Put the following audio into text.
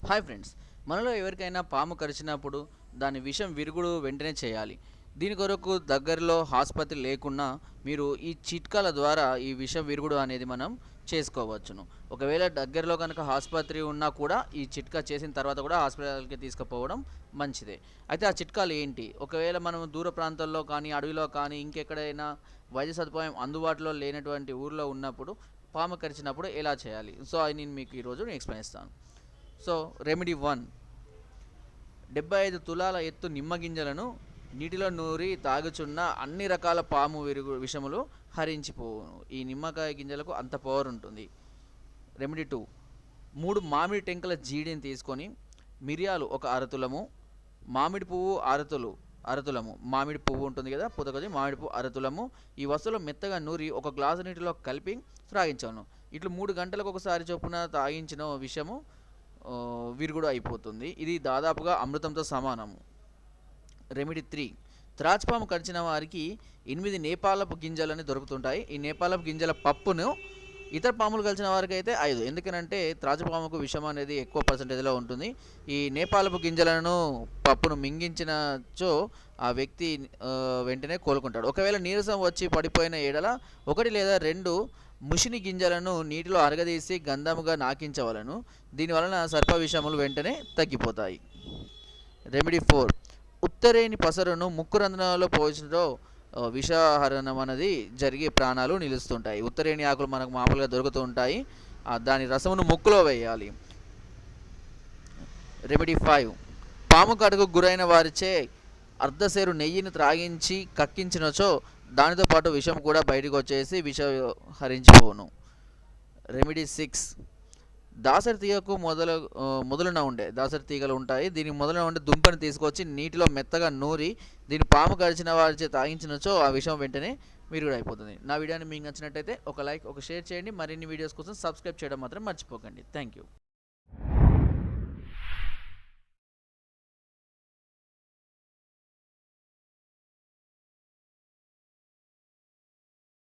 Hi friends, మనలో ఎవరికైనా పాము కరిచినప్పుడు దాని విషం విరుగుడు వెంటనే చేయాలి. దీని కొరకు దగ్గరలో ఆసుపత్రి లేకున్నా మీరు ఈ చిట్కాల ద్వారా ఈ విషం విరుగుడు అనేది మనం చేసుకోవచ్చును. ఒకవేళ దగ్గరలో కనుక ఆసుపత్రి ఉన్నా కూడా ఈ చిట్కా చేసిన తర్వాత కూడా హాస్పిటల్కి తీసుకుపోవడం మంచిదే. అయితే ఆ చిట్కాలు ఏంటి? ఒకవేళ మనం దూర ప్రాంతాల్లో కానీ అడవిలో కానీ ఇంకెక్కడైనా వైద్య సదుపాయం అందుబాటులో లేనటువంటి ఊర్లో ఉన్నప్పుడు పాము కరిచినప్పుడు ఎలా చేయాలి? సో అది నేను మీకు ఈరోజు ఎక్స్ప్లెయిన్ ఇస్తాను. సో రెమెడీ 1, 75 తులాల ఎత్తు నిమ్మ గింజలను నీటిలో నూరి తాగుచున్న అన్ని రకాల పాము విషములు హరించిపోవును. ఈ నిమ్మకాయ గింజలకు అంత పవర్ ఉంటుంది. రెమెడీ 2, 3 మామిడి టెంకల జీడిని తీసుకొని మిరియాలు ఒక అరతులము, మామిడి పువ్వు అరతులము మామిడి పువ్వు ఉంటుంది కదా, పుతకొది మామిడి పువ్వు అరతులము ఈ వస్తువులు మెత్తగా నూరి ఒక గ్లాసు నీటిలో కలిపి త్రాగించాను. ఇట్లు 3 గంటలకు ఒకసారి చొప్పున తాగించిన విషము విరుగుడు అయిపోతుంది. ఇది దాదాపుగా అమృతంతో సమానము. రెమెడీ 3, త్రాచుపాము కరిచిన వారికి 8 నేపాలపు గింజలని దొరుకుతుంటాయి. ఈ నేపాలపు గింజల పప్పును ఇతర పాములు కలిసిన వారికి అయితే 5, ఎందుకనంటే త్రాచుపాముకు విషం అనేది ఎక్కువ పర్సెంటేజ్లో ఉంటుంది. ఈ నేపాలపు గింజలను పప్పును మింగించినచో ఆ వ్యక్తి వెంటనే కోలుకుంటాడు. ఒకవేళ నీరసం వచ్చి పడిపోయిన ఎడల 1 లేదా 2 ముషిని గింజలను నీటిలో అరగదీసి గంధముగా నాకించవలను. దీనివలన సర్ప విషములు వెంటనే తగ్గిపోతాయి. రెమెడీ 4, ఉత్తరేణి పసరును ముక్కు రంధ్రంలో పోయించడంలో విషహరణం అనేది జరిగి ప్రాణాలు నిలుస్తుంటాయి. ఉత్తరేణి ఆకులు మనకు మామూలుగా దొరుకుతూ ఉంటాయి. దాని రసమును ముక్కులో వేయాలి. రెమెడీ 5, పాము కాటుకు గురైన వారిచే అర్ధసేరు నెయ్యిని త్రాగించి కక్కించినచో దానితో పాటు విషం కూడా బయటకు వచ్చేసి విషం హరించిపోవును. రెమెడీ 6, దాసరి తీగకు మొదలున ఉండే దాసరి తీగలు ఉంటాయి. దీని మొదలున ఉండే దుంపని తీసుకొచ్చి నీటిలో మెత్తగా నూరి దీని పాము కరిచిన వారిచే తాగించినచో ఆ విషం వెంటనే విరుగుడు అయిపోతుంది. నా వీడియోని మీకు నచ్చినట్టయితే ఒక లైక్, ఒక షేర్ చేయండి. మరిన్ని వీడియోస్ కోసం సబ్స్క్రైబ్ చేయడం మాత్రం మర్చిపోకండి. Thank you.